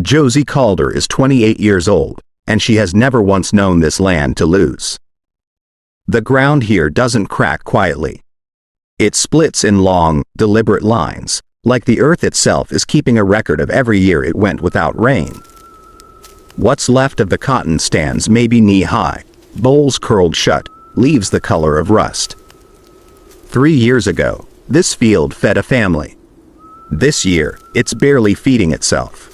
Josie Calder is 28 years old, and she has never once known this land to lose. The ground here doesn't crack quietly. It splits in long, deliberate lines, like the earth itself is keeping a record of every year it went without rain. What's left of the cotton stands maybe knee-high, bowls curled shut, leaves the color of rust. 3 years ago, this field fed a family. This year, it's barely feeding itself.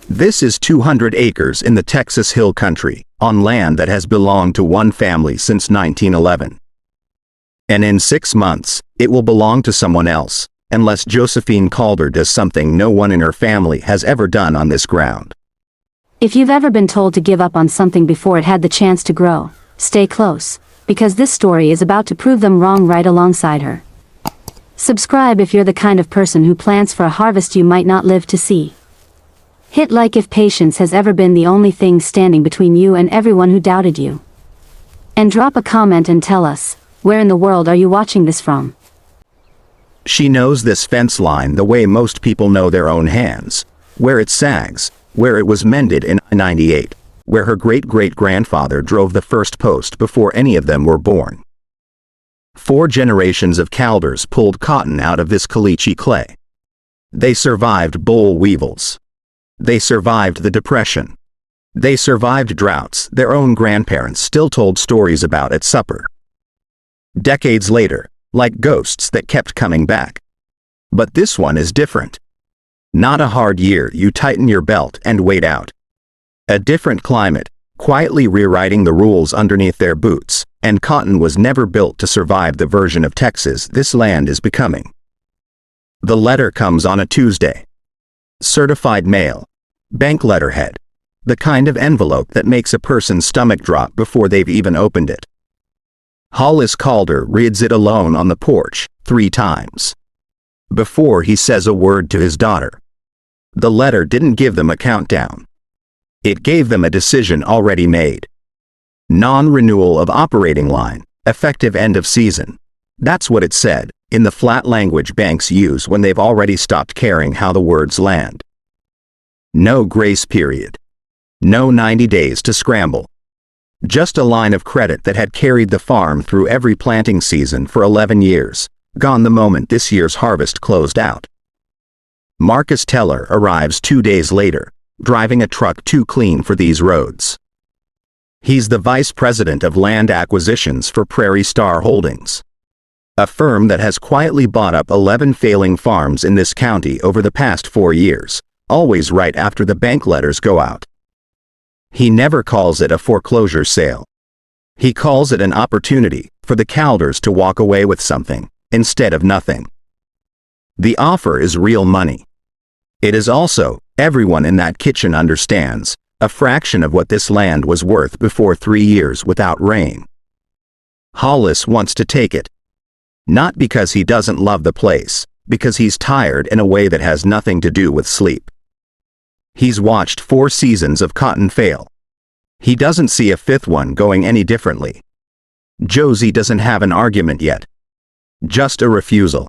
This is 200 acres in the Texas Hill Country, on land that has belonged to one family since 1911. And in 6 months, it will belong to someone else, unless Josephine Calder does something no one in her family has ever done on this ground. If you've ever been told to give up on something before it had the chance to grow, stay close, because this story is about to prove them wrong right alongside her. Subscribe if you're the kind of person who plants for a harvest you might not live to see. Hit like if patience has ever been the only thing standing between you and everyone who doubted you. And drop a comment and tell us, where in the world are you watching this from? She knows this fence line the way most people know their own hands, where it sags, where it was mended in 98, where her great-great-grandfather drove the first post before any of them were born. 4 generations of Calders pulled cotton out of this caliche clay. They survived boll weevils. They survived the Depression. They survived droughts their own grandparents still told stories about at supper. Decades later, like ghosts that kept coming back. But this one is different. Not a hard year you tighten your belt and wait out. A different climate, quietly rewriting the rules underneath their boots, and cotton was never built to survive the version of Texas this land is becoming. The letter comes on a Tuesday. Certified mail. Bank letterhead. The kind of envelope that makes a person's stomach drop before they've even opened it. Hollis Calder reads it alone on the porch, 3 times. Before he says a word to his daughter. The letter didn't give them a countdown. It gave them a decision already made. Non-renewal of operating line, effective end of season. That's what it said, in the flat language banks use when they've already stopped caring how the words land. No grace period. No 90 days to scramble. Just a line of credit that had carried the farm through every planting season for 11 years, gone the moment this year's harvest closed out. Marcus Teller arrives 2 days later, driving a truck too clean for these roads. He's the vice president of land acquisitions for Prairie Star Holdings, a firm that has quietly bought up 11 failing farms in this county over the past 4 years, always right after the bank letters go out. He never calls it a foreclosure sale. He calls it an opportunity for the Calders to walk away with something, instead of nothing. The offer is real money. It is also, everyone in that kitchen understands, a fraction of what this land was worth before 3 years without rain. Hollis wants to take it. Not because he doesn't love the place, because he's tired in a way that has nothing to do with sleep. He's watched 4 seasons of cotton fail. He doesn't see a 5th one going any differently. Josie doesn't have an argument yet. Just a refusal.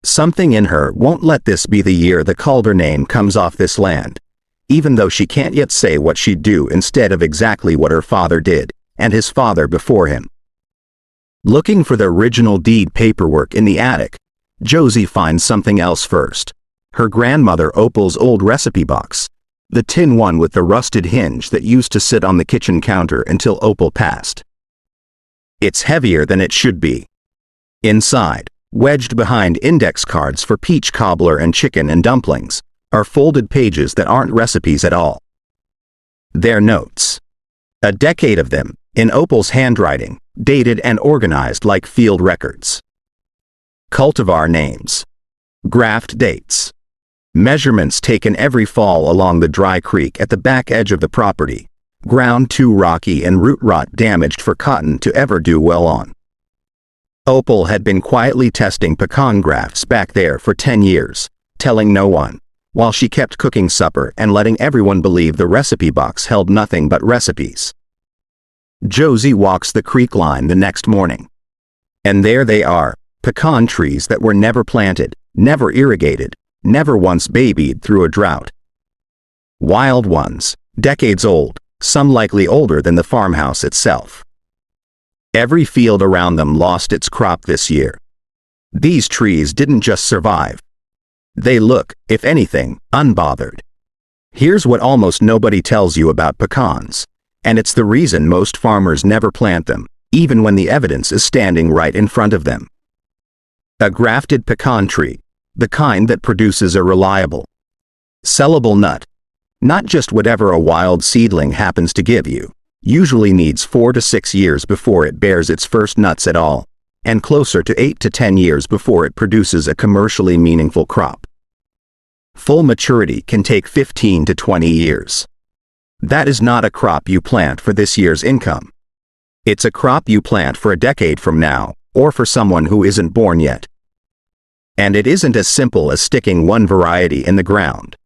Something in her won't let this be the year the Calder name comes off this land, even though she can't yet say what she'd do instead of exactly what her father did, and his father before him. Looking for the original deed paperwork in the attic, Josie finds something else first. Her grandmother Opal's old recipe box. The tin one with the rusted hinge that used to sit on the kitchen counter until Opal passed. It's heavier than it should be. Inside, wedged behind index cards for peach cobbler and chicken and dumplings, are folded pages that aren't recipes at all. They're notes. A decade of them, in Opal's handwriting, dated and organized like field records. Cultivar names. Graft dates. Measurements taken every fall along the dry creek at the back edge of the property, ground too rocky and root rot damaged for cotton to ever do well on. Opal had been quietly testing pecan grafts back there for 10 years, telling no one, while she kept cooking supper and letting everyone believe the recipe box held nothing but recipes. Josie walks the creek line the next morning. And there they are, pecan trees that were never planted, never irrigated, never once babied through a drought. Wild ones, decades old, some likely older than the farmhouse itself. Every field around them lost its crop this year. These trees didn't just survive. They look, if anything, unbothered. Here's what almost nobody tells you about pecans, and it's the reason most farmers never plant them, even when the evidence is standing right in front of them. A grafted pecan tree, the kind that produces a reliable, sellable nut, not just whatever a wild seedling happens to give you, usually needs 4 to 6 years before it bears its first nuts at all, and closer to 8 to 10 years before it produces a commercially meaningful crop. Full maturity can take 15 to 20 years. That is not a crop you plant for this year's income. It's a crop you plant for a decade from now, or for someone who isn't born yet. And it isn't as simple as sticking one variety in the ground.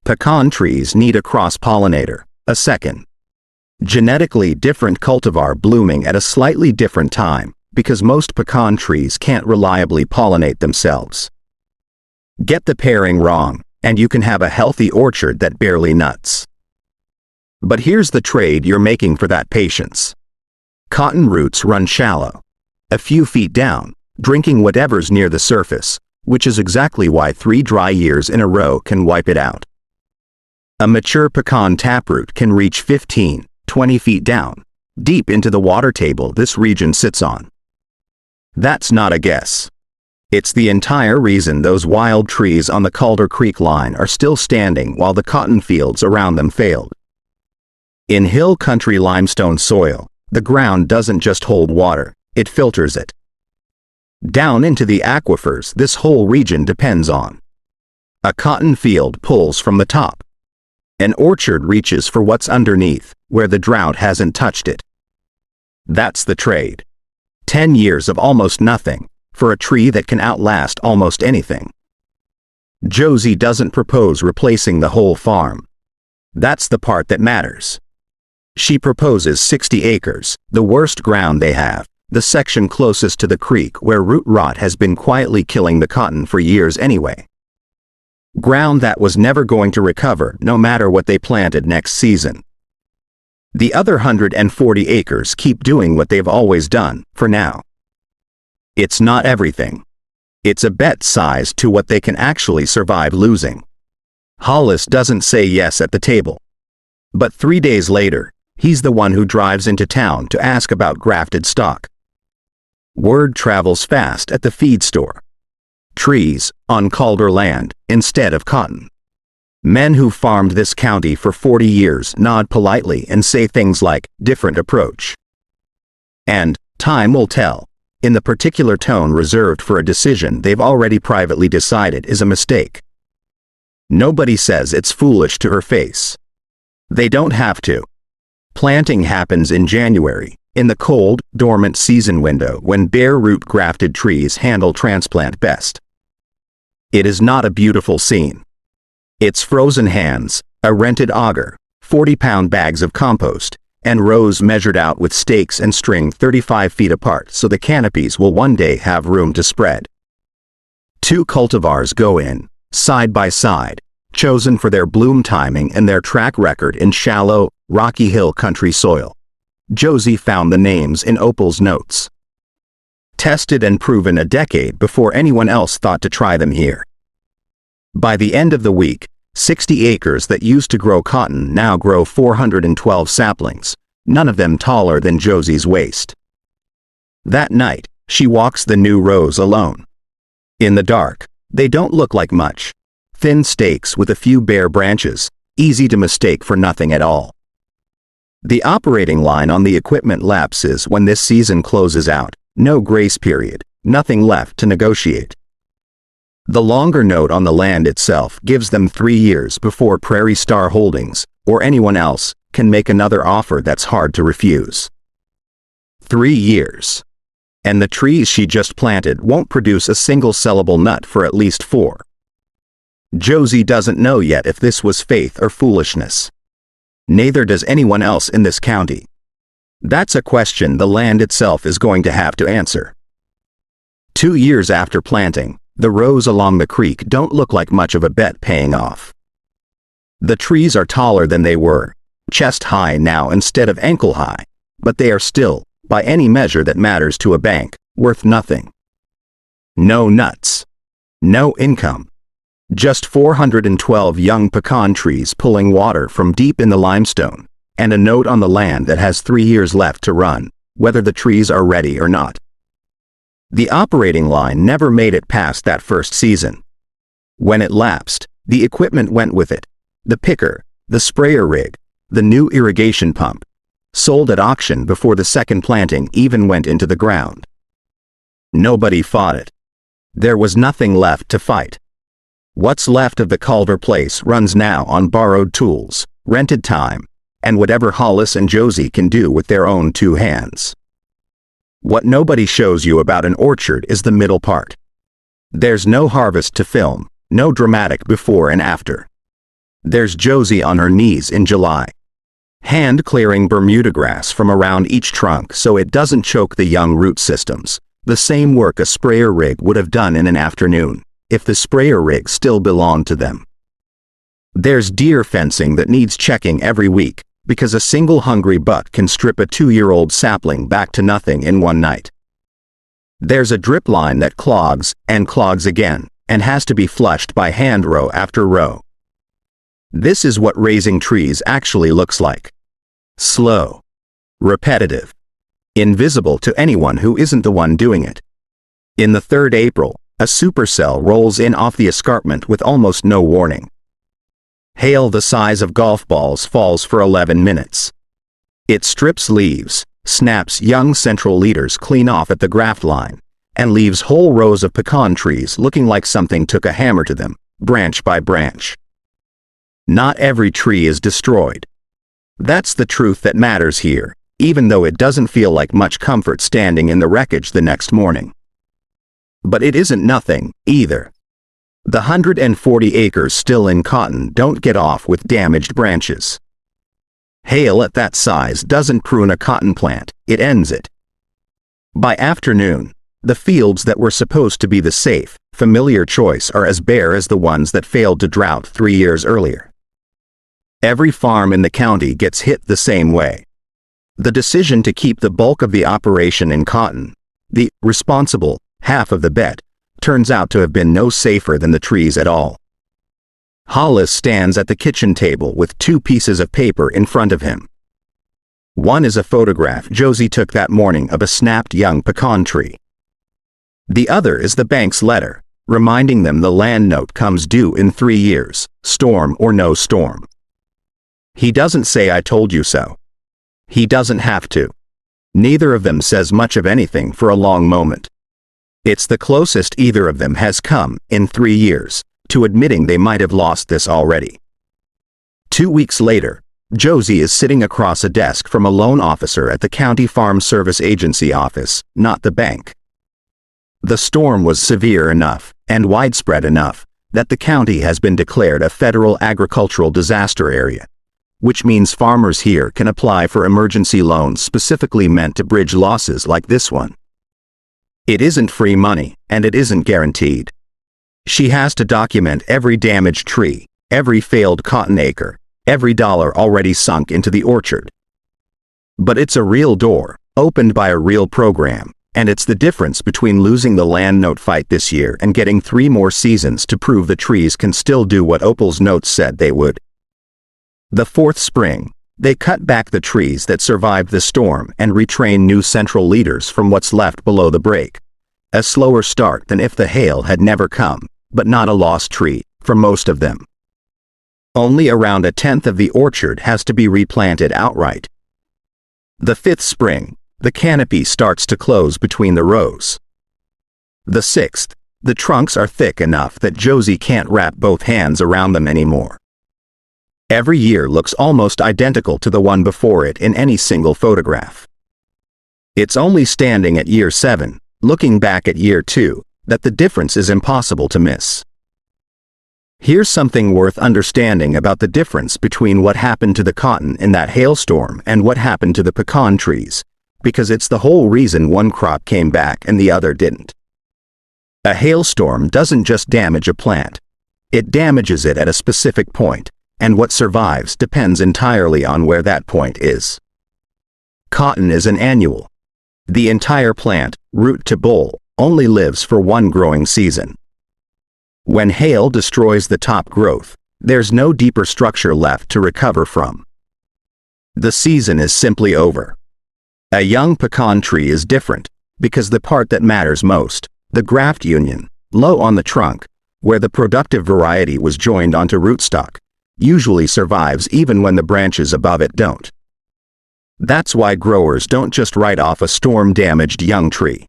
Pecan trees need a cross-pollinator, a second, genetically different cultivar blooming at a slightly different time, because most pecan trees can't reliably pollinate themselves. Get the pairing wrong, and you can have a healthy orchard that barely nuts. But here's the trade you're making for that patience. Cotton roots run shallow, a few feet down, drinking whatever's near the surface, which is exactly why 3 dry years in a row can wipe it out. A mature pecan taproot can reach 15, 20 feet down, deep into the water table this region sits on. That's not a guess. It's the entire reason those wild trees on the Calder Creek line are still standing while the cotton fields around them failed. In hill country limestone soil, the ground doesn't just hold water, it filters it down into the aquifers this whole region depends on. A cotton field pulls from the top. An orchard reaches for what's underneath, where the drought hasn't touched it. That's the trade. 10 years of almost nothing, for a tree that can outlast almost anything. Josie doesn't propose replacing the whole farm. That's the part that matters. She proposes 60 acres, the worst ground they have, the section closest to the creek where root rot has been quietly killing the cotton for years anyway. Ground that was never going to recover no matter what they planted next season. The other 140 acres keep doing what they've always done, for now. It's not everything. It's a bet sized to what they can actually survive losing. Hollis doesn't say yes at the table. But 3 days later, he's the one who drives into town to ask about grafted stock. Word travels fast at the feed store. Trees, on Calder land, instead of cotton. Men who farmed this county for 40 years nod politely and say things like, different approach. And, time will tell, in the particular tone reserved for a decision they've already privately decided is a mistake. Nobody says it's foolish to her face. They don't have to. Planting happens in January, in the cold, dormant season window when bare root grafted trees handle transplant best. It is not a beautiful scene. It's frozen hands, a rented auger, 40-pound bags of compost, and rows measured out with stakes and string 35 feet apart so the canopies will one day have room to spread. 2 cultivars go in, side by side, chosen for their bloom timing and their track record in shallow, rocky hill country soil. Josie found the names in Opal's notes. Tested and proven a decade before anyone else thought to try them here. By the end of the week, 60 acres that used to grow cotton now grow 412 saplings, none of them taller than Josie's waist. That night, she walks the new rows alone. In the dark, they don't look like much. Thin stakes with a few bare branches, easy to mistake for nothing at all. The operating line on the equipment lapses when this season closes out, no grace period, nothing left to negotiate. The longer note on the land itself gives them 3 years before Prairie Star Holdings, or anyone else, can make another offer that's hard to refuse. 3 years. And the trees she just planted won't produce a single sellable nut for at least 4. Josie doesn't know yet if this was faith or foolishness. Neither does anyone else in this county. That's a question the land itself is going to have to answer. 2 years after planting, the rows along the creek don't look like much of a bet paying off. The trees are taller than they were, chest high now instead of ankle high, but they are still, by any measure that matters to a bank, worth nothing. No nuts. No income. Just 412 young pecan trees pulling water from deep in the limestone, and a note on the land that has 3 years left to run, whether the trees are ready or not. The operating line never made it past that first season. When it lapsed, the equipment went with it. The picker, the sprayer rig, the new irrigation pump, sold at auction before the second planting even went into the ground. Nobody fought it. There was nothing left to fight. What's left of the Calder place runs now on borrowed tools, rented time, and whatever Hollis and Josie can do with their own 2 hands. What nobody shows you about an orchard is the middle part. There's no harvest to film, no dramatic before and after. There's Josie on her knees in July, hand clearing Bermuda grass from around each trunk so it doesn't choke the young root systems, the same work a sprayer rig would have done in an afternoon, if the sprayer rig still belonged to them. There's deer fencing that needs checking every week, because a single hungry buck can strip a 2-year-old sapling back to nothing in one night. There's a drip line that clogs and clogs again, and has to be flushed by hand row after row. This is what raising trees actually looks like. Slow. Repetitive. Invisible to anyone who isn't the one doing it. In the 3rd April, a supercell rolls in off the escarpment with almost no warning. Hail the size of golf balls falls for 11 minutes. It strips leaves, snaps young central leaders clean off at the graft line, and leaves whole rows of pecan trees looking like something took a hammer to them, branch by branch. Not every tree is destroyed. That's the truth that matters here, even though it doesn't feel like much comfort standing in the wreckage the next morning. But it isn't nothing, either. The 140 acres still in cotton don't get off with damaged branches. Hail at that size doesn't prune a cotton plant, it ends it. By afternoon, the fields that were supposed to be the safe, familiar choice are as bare as the ones that failed to drought 3 years earlier. Every farm in the county gets hit the same way. The decision to keep the bulk of the operation in cotton, the responsible half of the bet, turns out to have been no safer than the trees at all. Hollis stands at the kitchen table with 2 pieces of paper in front of him. One is a photograph Josie took that morning of a snapped young pecan tree. The other is the bank's letter, reminding them the land note comes due in 3 years, storm or no storm. He doesn't say "I told you so." He doesn't have to. Neither of them says much of anything for a long moment. It's the closest either of them has come, in 3 years, to admitting they might have lost this already. 2 weeks later, Josie is sitting across a desk from a loan officer at the County Farm Service Agency office, not the bank. The storm was severe enough, and widespread enough, that the county has been declared a federal agricultural disaster area, which means farmers here can apply for emergency loans specifically meant to bridge losses like this one. It isn't free money, and it isn't guaranteed. She has to document every damaged tree, every failed cotton acre, every dollar already sunk into the orchard. But it's a real door, opened by a real program, and it's the difference between losing the land note fight this year and getting 3 more seasons to prove the trees can still do what Opal's notes said they would. The 4th spring, they cut back the trees that survived the storm and retrain new central leaders from what's left below the break. A slower start than if the hail had never come, but not a lost tree, for most of them. Only around 1/10 of the orchard has to be replanted outright. The 5th spring, the canopy starts to close between the rows. The 6th, the trunks are thick enough that Josie can't wrap both hands around them anymore. Every year looks almost identical to the one before it in any single photograph. It's only standing at year 7, looking back at year 2, that the difference is impossible to miss. Here's something worth understanding about the difference between what happened to the cotton in that hailstorm and what happened to the pecan trees, because it's the whole reason one crop came back and the other didn't. A hailstorm doesn't just damage a plant. It damages it at a specific point, and what survives depends entirely on where that point is. Cotton is an annual. The entire plant, root to bowl, only lives for one growing season. When hail destroys the top growth, there's no deeper structure left to recover from. The season is simply over. A young pecan tree is different, because the part that matters most, the graft union, low on the trunk, where the productive variety was joined onto rootstock, usually survives even when the branches above it don't. That's why growers don't just write off a storm-damaged young tree.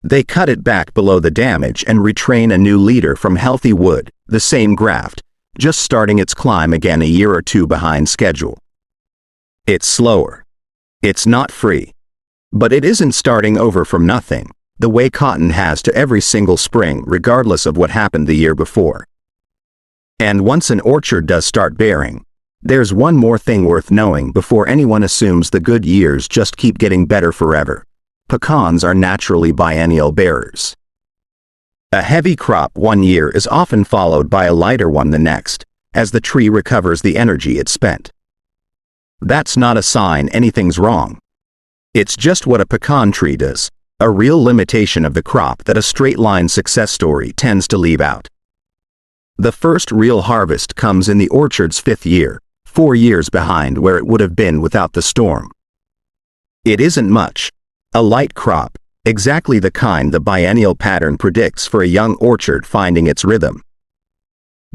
They cut it back below the damage and retrain a new leader from healthy wood, the same graft, just starting its climb again a year or two behind schedule. It's slower. It's not free. But it isn't starting over from nothing, the way cotton has to every single spring regardless of what happened the year before. And once an orchard does start bearing, there's one more thing worth knowing before anyone assumes the good years just keep getting better forever. Pecans are naturally biennial bearers. A heavy crop one year is often followed by a lighter one the next, as the tree recovers the energy it spent. That's not a sign anything's wrong. It's just what a pecan tree does, a real limitation of the crop that a straight-line success story tends to leave out. The first real harvest comes in the orchard's 5th year, 4 years behind where it would have been without the storm. It isn't much. A light crop, exactly the kind the biennial pattern predicts for a young orchard finding its rhythm.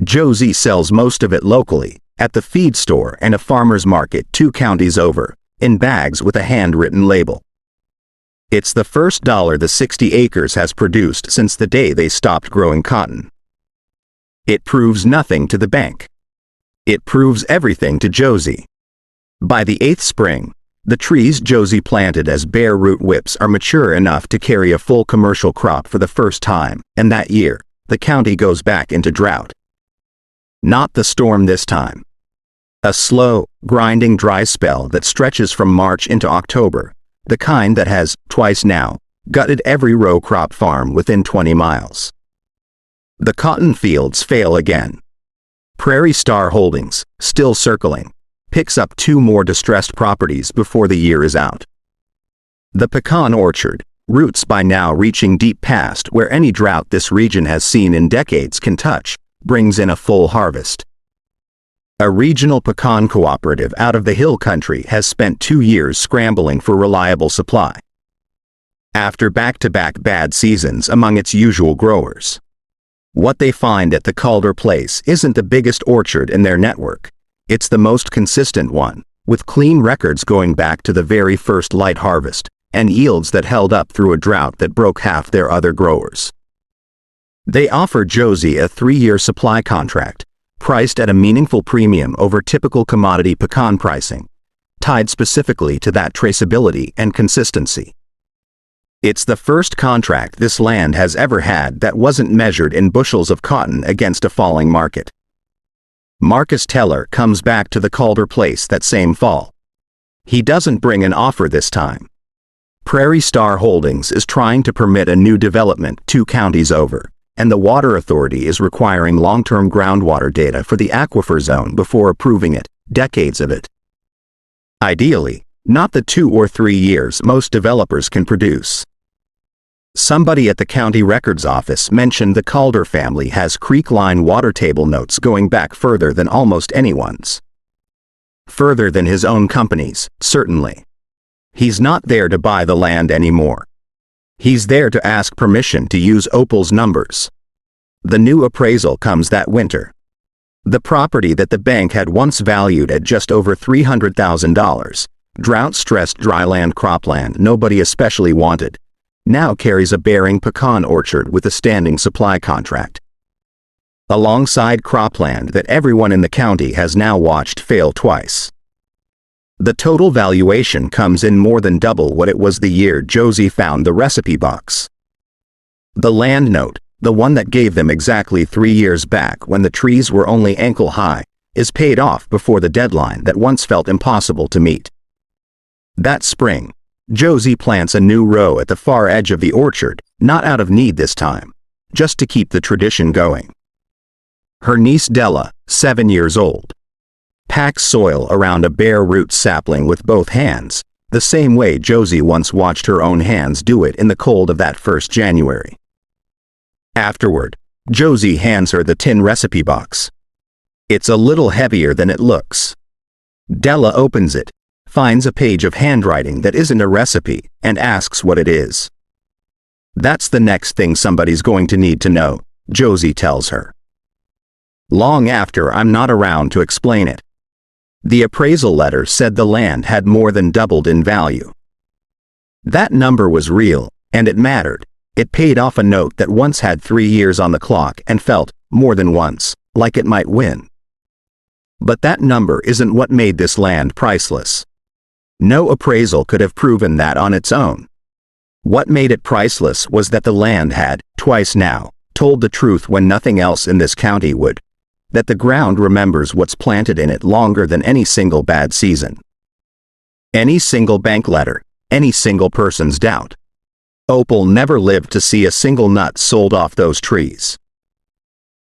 Josie sells most of it locally, at the feed store and a farmer's market 2 counties over, in bags with a handwritten label. It's the first dollar the 60 acres has produced since the day they stopped growing cotton. It proves nothing to the bank. It proves everything to Josie. By the 8th spring, the trees Josie planted as bare root whips are mature enough to carry a full commercial crop for the first time, and that year, the county goes back into drought. Not the storm this time. A slow, grinding dry spell that stretches from March into October, the kind that has, twice now, gutted every row crop farm within 20 miles. The cotton fields fail again. Prairie Star Holdings, still circling, picks up 2 more distressed properties before the year is out. The pecan orchard, roots by now reaching deep past where any drought this region has seen in decades can touch, brings in a full harvest. A regional pecan cooperative out of the hill country has spent 2 years scrambling for reliable supply. After back-to-back bad seasons among its usual growers. What they find at the Calder place isn't the biggest orchard in their network. It's the most consistent one, with clean records going back to the very first light harvest, and yields that held up through a drought that broke half their other growers. They offer Josie a 3-year supply contract, priced at a meaningful premium over typical commodity pecan pricing, tied specifically to that traceability and consistency. It's the first contract this land has ever had that wasn't measured in bushels of cotton against a falling market. Marcus Teller comes back to the Calder place that same fall. He doesn't bring an offer this time. Prairie Star Holdings is trying to permit a new development 2 counties over, and the Water Authority is requiring long-term groundwater data for the aquifer zone before approving it, decades of it. Ideally, not the 2 or 3 years most developers can produce. Somebody at the county records office mentioned the Calder family has creek line water table notes going back further than almost anyone's. Further than his own company's, certainly. He's not there to buy the land anymore. He's there to ask permission to use Opal's numbers. The new appraisal comes that winter. The property that the bank had once valued at just over $300,000, drought-stressed dryland cropland nobody especially wanted, now carries a bearing pecan orchard with a standing supply contract. Alongside cropland that everyone in the county has now watched fail twice. The total valuation comes in more than double what it was the year Josie found the recipe box. The land note, the one that gave them exactly 3 years back when the trees were only ankle high, is paid off before the deadline that once felt impossible to meet. That spring, Josie plants a new row at the far edge of the orchard, not out of need this time, just to keep the tradition going. Her niece Della, 7 years old, packs soil around a bare root sapling with both hands, the same way Josie once watched her own hands do it in the cold of that first January. Afterward, Josie hands her the tin recipe box. It's a little heavier than it looks. Della opens it, finds a page of handwriting that isn't a recipe, and asks what it is. That's the next thing somebody's going to need to know, Josie tells her. Long after I'm not around to explain it. The appraisal letter said the land had more than doubled in value. That number was real, and it mattered. It paid off a note that once had 3 years on the clock and felt, more than once, like it might win. But that number isn't what made this land priceless. No appraisal could have proven that on its own. What made it priceless was that the land had, twice now, told the truth when nothing else in this county would. That the ground remembers what's planted in it longer than any single bad season. Any single bank letter, any single person's doubt. Opal never lived to see a single nut sold off those trees.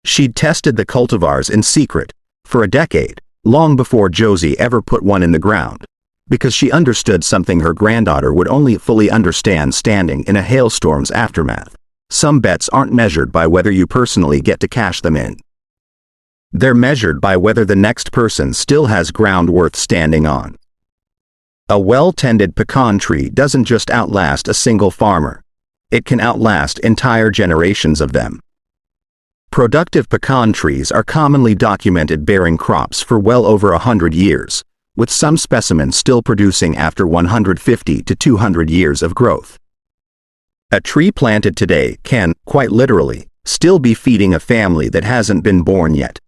She'd tested the cultivars in secret, for a decade, long before Josie ever put one in the ground, because she understood something her granddaughter would only fully understand standing in a hailstorm's aftermath. Some bets aren't measured by whether you personally get to cash them in. They're measured by whether the next person still has ground worth standing on. A well-tended pecan tree doesn't just outlast a single farmer. It can outlast entire generations of them. Productive pecan trees are commonly documented bearing crops for well over 100 years, with some specimens still producing after 150 to 200 years of growth. A tree planted today can, quite literally, still be feeding a family that hasn't been born yet.